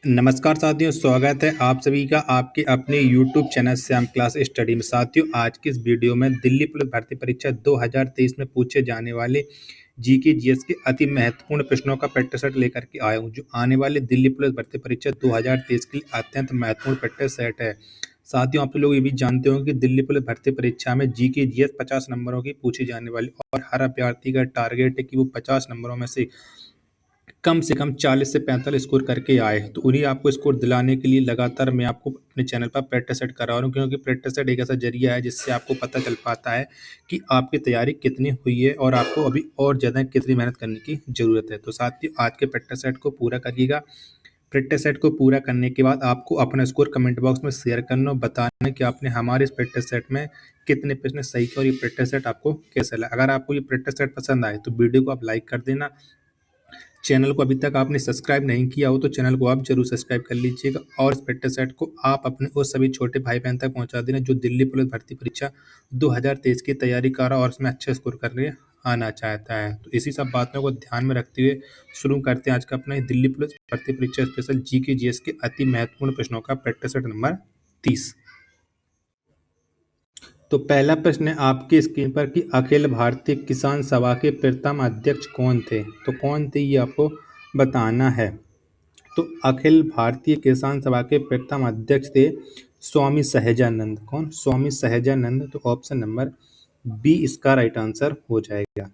नमस्कार साथियों, स्वागत है आप सभी का आपके अपने YouTube channel Shyam class study में। साथियों, आज की इस वीडियो में दिल्ली पुलिस भर्ती परीक्षा 2023 में पूछे जाने वाले जीके जीएस के अति महत्वपूर्ण प्रश्नों का प्रैक्टिस सेट लेकर के आया हूं, जो आने वाले दिल्ली पुलिस भर्ती परीक्षा 2023 के लिए अत्यंत महत्वपूर्ण प्रैक्टिस सेट है। साथियों, आप लोग ये भी जानते हो कि दिल्ली पुलिस भर्ती परीक्षा में जीके जीएस 50 नंबरों की पूछी जाने वाली और हर अभ्यर्थी का टारगेट है कि वो 50 नंबरों में से कम 40 से 45 स्कोर करके आए। तो उन्हीं आपको स्कोर दिलाने के लिए लगातार मैं आपको अपने चैनल पर प्रैक्टिस सेट करा रहा हूँ, क्योंकि प्रैक्टिस सेट एक ऐसा जरिया है जिससे आपको पता चल पाता है कि आपकी तैयारी कितनी हुई है और आपको अभी और ज़्यादा कितनी मेहनत करने की ज़रूरत है। तो साथियों, आज के प्रैक्टिस सेट को पूरा करिएगा। प्रैक्टिस सेट को पूरा करने के बाद आपको अपना स्कोर कमेंट बॉक्स में शेयर करना और बताना कि आपने हमारे इस प्रैक्टिस सेट में कितने प्रश्न सही किए और ये प्रैक्टिस सेट आपको कैसा लगा। अगर आपको ये प्रैक्टिस सेट पसंद आए तो वीडियो को आप लाइक कर देना। चैनल को अभी तक आपने सब्सक्राइब नहीं किया हो तो चैनल को आप जरूर सब्सक्राइब कर लीजिएगा और इस प्रैक्टिस सेट को आप अपने उस सभी छोटे भाई बहन तक पहुंचा देना जो दिल्ली पुलिस भर्ती परीक्षा 2023 की तैयारी कर रहा और उसमें अच्छा स्कोर करने आना चाहता है। तो इसी सब बातों को ध्यान में रखते हुए शुरू करते हैं आज का अपना दिल्ली पुलिस भर्ती परीक्षा स्पेशल जीके जीएस के अति महत्वपूर्ण प्रश्नों का प्रैक्टिस सेट नंबर 30। तो पहला प्रश्न है आपकी स्क्रीन पर कि अखिल भारतीय किसान सभा के प्रथम अध्यक्ष कौन थे। तो कौन थे ये आपको बताना है। तो अखिल भारतीय किसान सभा के प्रथम अध्यक्ष थे स्वामी सहजानंद। कौन? स्वामी सहजानंद। तो ऑप्शन नंबर बी इसका राइट आंसर हो जाएगा।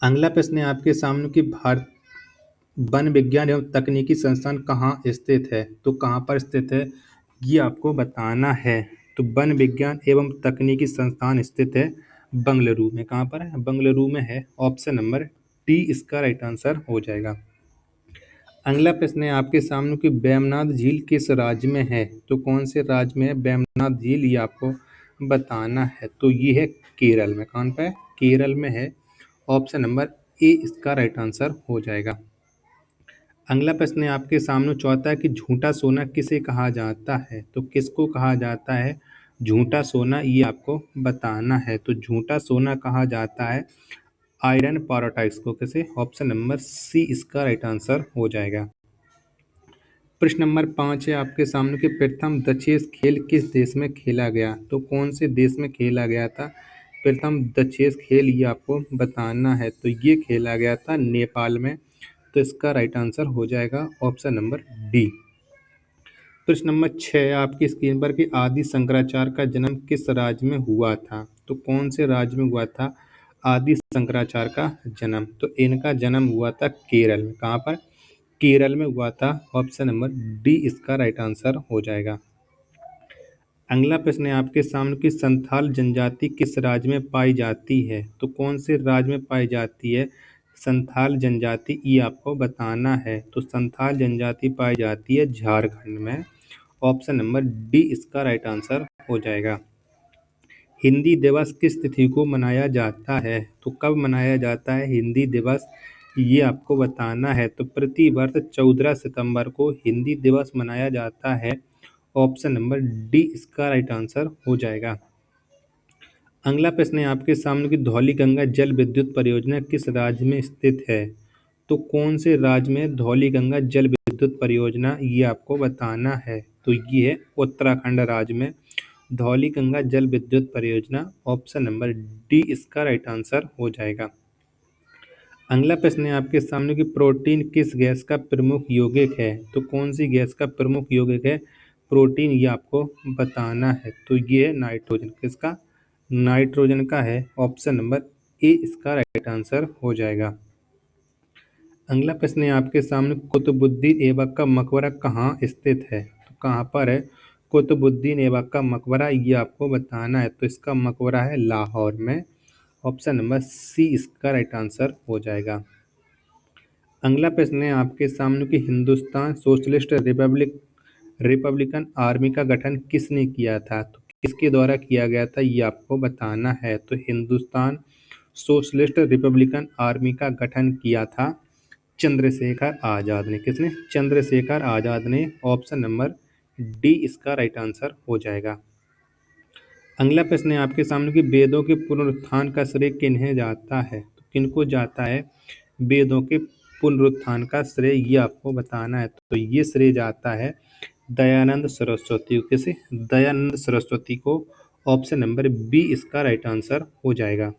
अगला प्रश्न है आपके सामने कि भारत वन विज्ञान एवं तकनीकी संस्थान कहाँ स्थित है। तो कहाँ पर स्थित है ये आपको बताना है। तो वन विज्ञान एवं तकनीकी संस्थान स्थित है बंगलुरु में। कहाँ पर है? बंगलुरु में है। ऑप्शन नंबर डी इसका राइट आंसर हो जाएगा। अगला प्रश्न है आपके सामने कि वेमनाथ झील किस राज्य में है। तो कौन से राज्य में है वेमनाथ झील ये आपको बताना है। तो ये है केरल में। कौन पे? केरल में है। ऑप्शन नंबर ए इसका राइट आंसर हो जाएगा। अगला प्रश्न है आपके सामने चौथा कि झूठा सोना किसे कहा जाता है। तो किसको कहा जाता है झूठा सोना ये आपको बताना है। तो झूठा सोना कहा जाता है आयरन पैराडाइट्स को। किसे? ऑप्शन नंबर सी इसका राइट आंसर हो जाएगा। प्रश्न नंबर 5 है आपके सामने कि प्रथम दशेस खेल किस देश में खेला गया। तो कौन से देश में खेला गया था प्रथम दशेस खेल ये आपको बताना है। तो ये खेला गया था नेपाल में। तो इसका राइट आंसर हो जाएगा ऑप्शन नंबर डी। प्रश्न नंबर 6 आपकी स्क्रीन पर कि आदि शंकराचार्य का जन्म किस राज्य में हुआ था। तो कौन से राज्य में हुआ था आदि शंकराचार्य का जन्म। तो इनका जन्म हुआ था केरल में। कहाँ पर? केरल में हुआ था। ऑप्शन नंबर डी इसका राइट आंसर हो जाएगा। अगला प्रश्न है आपके सामने कि संथाल जनजाति किस राज्य में पाई जाती है। तो कौन से राज्य में पाई जाती है संथाल जनजाति ये आपको बताना है। तो संथाल जनजाति पाई जाती है झारखंड में। ऑप्शन नंबर डी इसका राइट आंसर हो जाएगा। हिंदी दिवस किस तिथि को मनाया जाता है। तो कब मनाया जाता है हिंदी दिवस ये आपको बताना है। तो प्रति वर्ष 14 सितंबर को हिंदी दिवस मनाया जाता है। ऑप्शन नंबर डी इसका राइट आंसर हो जाएगा। अगला प्रश्न है आपके सामने कि धौलीगंगा जल विद्युत परियोजना किस राज्य में स्थित है। तो कौन से राज्य में धौलीगंगा जल विद्युत परियोजना ये आपको बताना है। तो ये है उत्तराखंड राज्य में धौलीगंगा जल विद्युत परियोजना। ऑप्शन नंबर डी इसका राइट आंसर हो जाएगा। अगला प्रश्न है आपके सामने कि प्रोटीन किस गैस का प्रमुख यौगिक है। तो कौन सी गैस का प्रमुख यौगिक है प्रोटीन ये आपको बताना है। तो ये है नाइट्रोजन। किसका? नाइट्रोजन का है। ऑप्शन नंबर ए इसका राइट आंसर हो जाएगा। अगला प्रश्न है आपके सामने कुतुबुद्दीन ऐबक का मकबरा कहाँ स्थित है। तो कहाँ पर है कुतुबुद्दीन ऐबक का मकबरा ये आपको बताना है। तो इसका मकबरा है लाहौर में। ऑप्शन नंबर सी इसका राइट आंसर हो जाएगा। अगला प्रश्न है आपके सामने कि हिंदुस्तान सोशलिस्ट रिपब्लिकन आर्मी का गठन किसने किया था। तो किसके द्वारा किया गया था ये आपको बताना है। तो हिंदुस्तान सोशलिस्ट रिपब्लिकन आर्मी का गठन किया था चंद्रशेखर आजाद ने। किसने? चंद्रशेखर आजाद ने। ऑप्शन नंबर डी इसका राइट आंसर हो जाएगा। अगला प्रश्न है आपके सामने कि वेदों के पुनरुत्थान का श्रेय किन्हें जाता है। तो किनको जाता है वेदों के पुनरुत्थान का श्रेय ये आपको बताना है। तो ये श्रेय जाता है दयानंद सरस्वती को। किसे? दयानंद सरस्वती को। ऑप्शन नंबर बी इसका राइट आंसर हो जाएगा।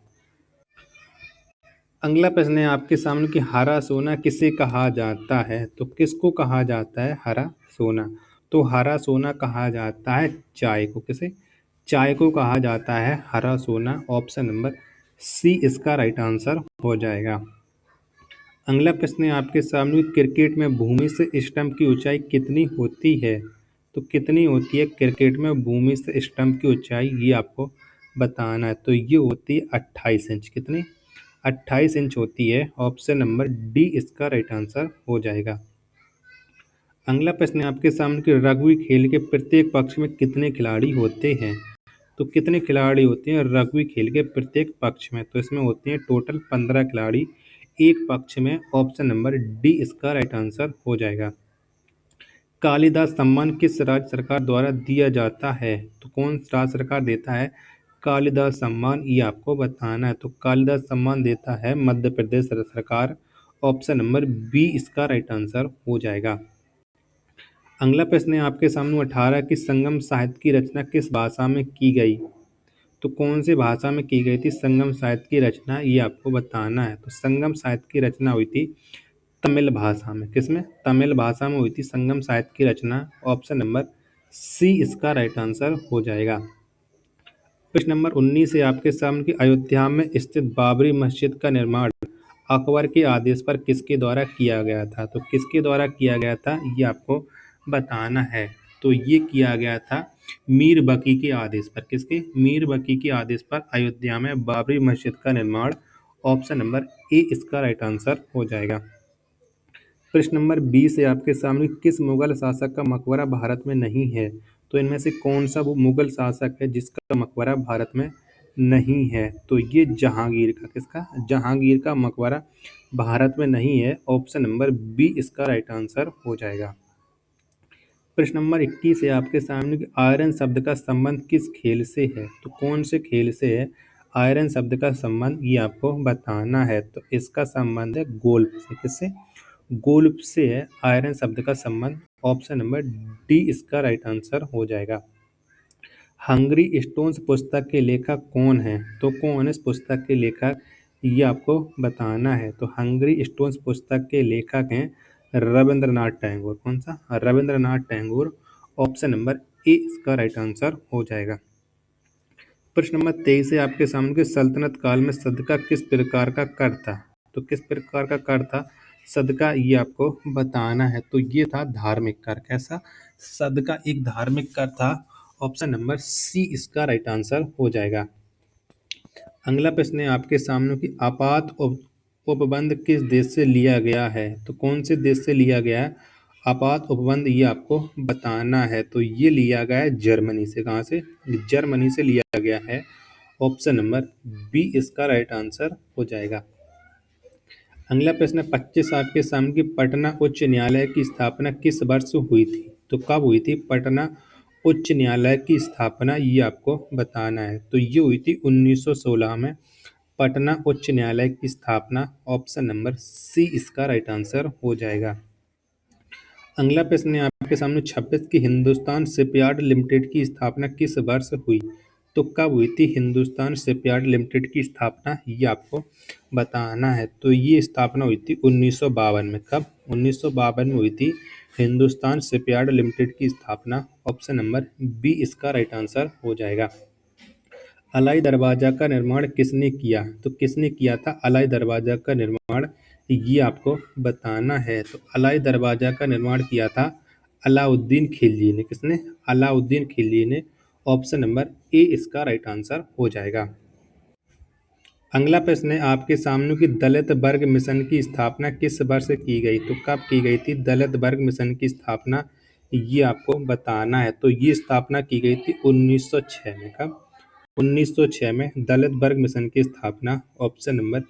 अगला प्रश्न है आपके सामने कि हरा सोना किसे कहा जाता है? तो किसको कहा जाता है हरा सोना? तो हरा सोना कहा जाता है चाय को। किसे? चाय को कहा जाता है हरा सोना। ऑप्शन नंबर सी इसका राइट आंसर हो जाएगा। अगला प्रश्न है आपके सामने कि क्रिकेट में भूमि से स्टंप की ऊंचाई कितनी होती है? तो कितनी होती है क्रिकेट में भूमि से स्टंप की ऊंचाई ये आपको बताना है। तो ये होती है 28 इंच। कितनी? 28 इंच होती है। ऑप्शन नंबर डी इसका राइट आंसर हो जाएगा। अगला प्रश्न है आपके सामने कि रग्बी खेल के प्रत्येक पक्ष में कितने खिलाड़ी होते हैं? तो कितने खिलाड़ी होते हैं रग्बी खेल के प्रत्येक पक्ष में? तो इसमें होते हैं टोटल 15 खिलाड़ी एक पक्ष में। ऑप्शन नंबर डी इसका राइट आंसर हो जाएगा। कालिदास सम्मान किस राज्य सरकार द्वारा दिया जाता है? तो कौन राज्य सरकार देता है कालिदास सम्मान? ये आपको बताना है। तो कालिदास सम्मान देता है मध्य प्रदेश सरकार। ऑप्शन नंबर बी इसका राइट आंसर हो जाएगा। अगला प्रश्न है आपके सामने 18 की संगम साहित्य की रचना किस भाषा में की गई? तो कौन सी भाषा में की गई थी संगम साहित्य की रचना? ये आपको बताना है। तो संगम साहित्य की रचना हुई थी तमिल भाषा में। किसमें? तमिल भाषा में हुई थी संगम साहित्य की रचना। ऑप्शन नंबर सी इसका राइट आंसर हो जाएगा। प्रश्न नंबर 19 है आपके सामने कि अयोध्या में स्थित बाबरी मस्जिद का निर्माण अकबर के आदेश पर किसके द्वारा किया गया था? तो किसके द्वारा किया गया था ये आपको बताना है। तो ये किया गया था मीर बकी के आदेश पर। किसके? मीर बकी के आदेश पर अयोध्या में बाबरी मस्जिद का निर्माण। ऑप्शन नंबर ए इसका राइट आंसर हो जाएगा। प्रश्न नंबर 20 है आपके सामने किस मुगल शासक का मकबरा भारत में नहीं है? तो इनमें से कौन सा वो मुगल शासक है जिसका मकबरा भारत में नहीं है? तो ये जहांगीर का। किसका? जहांगीर का मकबरा भारत में नहीं है। ऑप्शन नंबर बी इसका राइट आंसर हो जाएगा। प्रश्न नंबर 21 है आपके सामने कि आयरन शब्द का संबंध किस खेल से है? तो कौन से खेल से है आयरन शब्द का संबंध ये आपको बताना है। तो इसका संबंध है गोल्फ से। किससे? गोल्फ से है आयरन शब्द का संबंध। ऑप्शन नंबर डी इसका राइट आंसर हो जाएगा। हंगरी स्टोन्स पुस्तक के लेखक कौन है? तो कौन है इस पुस्तक के लेखक ये आपको बताना है। तो हंगरी स्टोन्स पुस्तक के लेखक हैं रविंद्रनाथ टैगोर। कौन सा? Rabindranath Tagore. Option number A इसका राइट आंसर हो जाएगा। प्रश्न नंबर 23 है आपके सामने कि सल्तनत काल में सदका किस प्रकार का कर था? तो किस प्रकार का कर था सदका ये आपको बताना है। तो ये था धार्मिक कर। कैसा? सदका एक धार्मिक कर था। ऑप्शन नंबर सी इसका राइट आंसर हो जाएगा। अगला प्रश्न है आपके सामने कि उपबंध किस देश से लिया गया है? तो कौन से देश से लिया गया है आपात उपबंध ये आपको बताना है। तो ये लिया गया है जर्मनी से। कहाँ से? जर्मनी से लिया गया है। ऑप्शन नंबर बी इसका राइट आंसर हो जाएगा। अगला प्रश्न 25 आपके सामने कि पटना उच्च न्यायालय की स्थापना किस वर्ष हुई थी? तो कब हुई थी पटना उच्च न्यायालय की स्थापना ये आपको बताना है। तो ये हुई थी 1916 में पटना उच्च न्यायालय की स्थापना। ऑप्शन नंबर सी इसका राइट आंसर हो जाएगा। अगला प्रश्न है आपके सामने 26 की हिंदुस्तान शिपयार्ड लिमिटेड की स्थापना किस वर्ष हुई? तो कब हुई थी हिंदुस्तान शिपयार्ड लिमिटेड की स्थापना ये आपको बताना है। तो ये स्थापना हुई थी 1952 में। कब? 1952 में हुई थी हिंदुस्तान शिपयार्ड लिमिटेड की स्थापना। ऑप्शन नंबर बी इसका राइट आंसर हो जाएगा। अलाई दरवाजा का निर्माण किसने किया? तो किसने किया था अलाई दरवाजा का निर्माण ये आपको बताना है। तो अलाई दरवाजा का निर्माण किया था अलाउद्दीन खिलजी ने। किसने? अलाउद्दीन खिलजी ने। ऑप्शन नंबर ए इसका राइट आंसर हो जाएगा। अगला प्रश्न है आपके सामने कि दलित वर्ग मिशन की स्थापना किस वर्ष की गई? तो कब की गई थी दलित वर्ग मिशन की स्थापना ये आपको बताना है। तो ये स्थापना की गई थी 1906 में। कब? 1906 में दलित वर्ग मिशन की स्थापना। ऑप्शन नंबर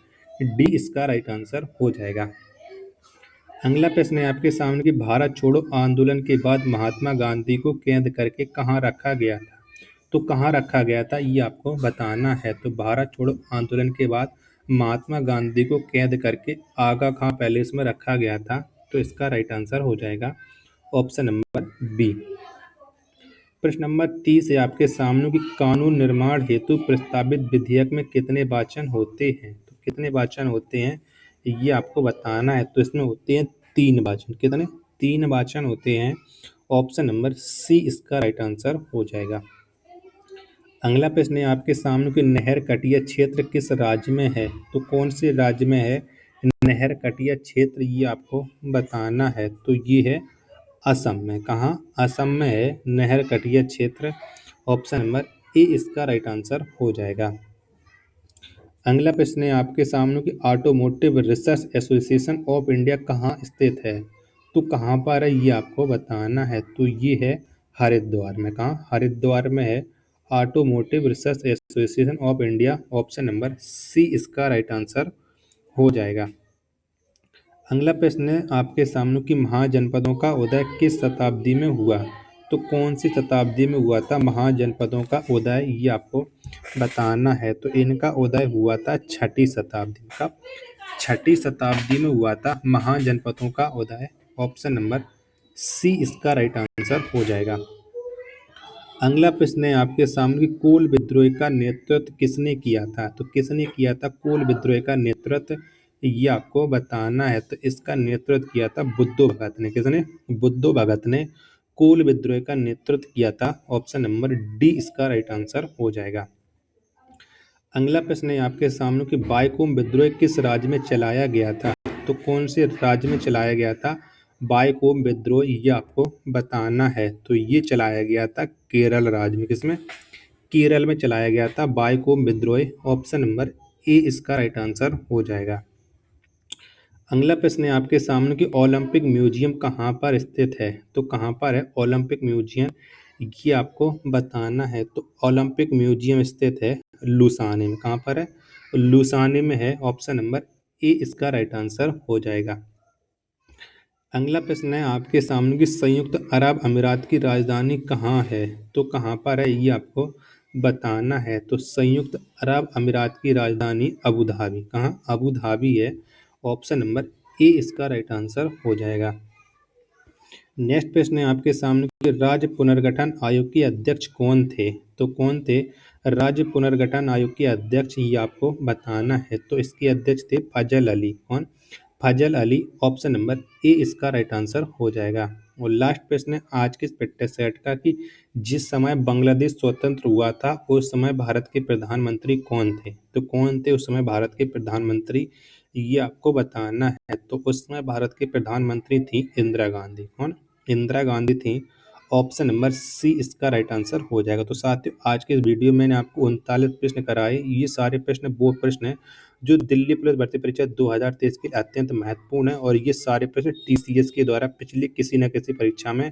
डी इसका राइट आंसर हो जाएगा। अगला प्रश्न है आपके सामने कि भारत छोड़ो आंदोलन के बाद महात्मा गांधी को कैद करके कहाँ रखा गया था? तो कहाँ रखा गया था ये आपको बताना है। तो भारत छोड़ो आंदोलन के बाद महात्मा गांधी को कैद करके आगा खां पैलेस में रखा गया था? तो इसका राइट आंसर हो जाएगा ऑप्शन नंबर बी। प्रश्न नंबर 30 है आपके सामने कि कानून निर्माण हेतु प्रस्तावित विधेयक में कितने वाचन होते हैं? तो कितने वाचन होते हैं ये आपको बताना है। तो इसमें होते हैं 3 वाचन। कितने? 3 वाचन होते हैं। ऑप्शन नंबर सी इसका राइट आंसर हो जाएगा। अगला प्रश्न है आपके सामने कि नहर कटिया क्षेत्र किस राज्य में है? तो कौन से राज्य में है नहर कटिया क्षेत्र, ये आपको बताना है। तो ये है असम में। कहाँ? असम में है नहर कटिया क्षेत्र। ऑप्शन नंबर ए इसका राइट आंसर हो जाएगा। अगला प्रश्न है आपके सामने कि automotive research association of India कहाँ स्थित है? तो कहाँ पर है ये आपको बताना है। तो ये है हरिद्वार में। कहाँ? हरिद्वार में है automotive research association of India. Option number C इसका राइट आंसर हो जाएगा। अगला प्रश्न है आपके सामने कि महाजनपदों का उदय किस शताब्दी में हुआ? तो कौन सी शताब्दी में हुआ था महाजनपदों का उदय, ये आपको बताना है। तो इनका उदय हुआ था 6ठी शताब्दी का। 6ठी शताब्दी में हुआ था महाजनपदों का उदय। ऑप्शन नंबर सी इसका राइट आंसर हो जाएगा। अगला प्रश्न है आपके सामने कि कोल विद्रोह का नेतृत्व किसने किया था? तो किसने किया था कोल विद्रोह का नेतृत्व, ये आपको बताना है। तो इसका नेतृत्व किया था बुद्धो भगत ने। किसने? बुद्धो भगत ने कोल विद्रोह का नेतृत्व किया था। ऑप्शन नंबर डी इसका राइट आंसर हो जाएगा। अगला प्रश्न है आपके सामने कि बायकोम विद्रोह किस राज्य में चलाया गया था? तो कौन से राज्य में चलाया गया था बायकोम विद्रोह, ये आपको बताना है। तो ये चलाया गया था केरल राज्य में। किसमें? केरल में चलाया गया था बायकोम विद्रोह। ऑप्शन नंबर ए इसका राइट आंसर हो जाएगा। अगला प्रश्न है आपके सामने कि ओलंपिक म्यूजियम कहाँ पर स्थित है? तो कहाँ पर है ओलंपिक म्यूजियम, ये आपको बताना है। तो ओलंपिक म्यूजियम स्थित है लुसाने में। कहाँ पर है? लुसाने में है। ऑप्शन नंबर ए इसका राइट आंसर हो जाएगा। अगला प्रश्न है आपके सामने कि संयुक्त अरब अमीरात की राजधानी कहाँ है? तो कहाँ पर है ये आपको बताना है। तो संयुक्त अरब अमीरात की राजधानी अबू धाबी। कहाँ? अबू धाबी है। ऑप्शन नंबर ए इसका राइट आंसर हो जाएगा। नेक्स्ट प्रश्न है आपके सामने कि राज्य पुनर्गठन आयोग के अध्यक्ष कौन थे? तो कौन थे राज्य पुनर्गठन आयोग के अध्यक्ष, ये आपको बताना है। तो इसके अध्यक्ष थे फजल अली। कौन? फजल अली। ऑप्शन नंबर ए इसका राइट आंसर हो जाएगा। और लास्ट प्रश्न है आज के इस पिक्चर सेट का कि जिस समय बांग्लादेश स्वतंत्र हुआ था उस समय भारत के प्रधानमंत्री कौन थे? तो कौन थे उस समय भारत के प्रधानमंत्री, ये आपको बताना है। तो उस समय भारत के प्रधानमंत्री थी इंदिरा गांधी। कौन? इंदिरा गांधी थी। ऑप्शन नंबर सी इसका राइट आंसर हो जाएगा। तो साथियों आज के इस वीडियो में मैंने आपको 39 प्रश्न कराए। ये सारे प्रश्न वो प्रश्न हैं जो दिल्ली पुलिस भर्ती परीक्षा 2023 के लिए अत्यंत महत्वपूर्ण है और ये सारे प्रश्न टीसीएस के द्वारा पिछली किसी न किसी परीक्षा में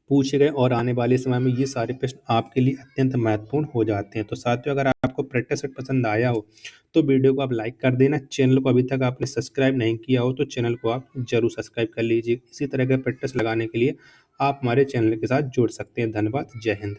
पूछे गए और आने वाले समय में ये सारे प्रश्न आपके लिए अत्यंत महत्वपूर्ण हो जाते हैं। तो साथियों अगर आपको प्रैक्टिस सेट पसंद आया हो तो वीडियो को आप लाइक कर देना। चैनल को अभी तक आपने सब्सक्राइब नहीं किया हो तो चैनल को आप जरूर सब्सक्राइब कर लीजिए। इसी तरह के प्रैक्टिस लगाने के लिए आप हमारे चैनल के साथ जुड़ सकते हैं। धन्यवाद। जय हिंद।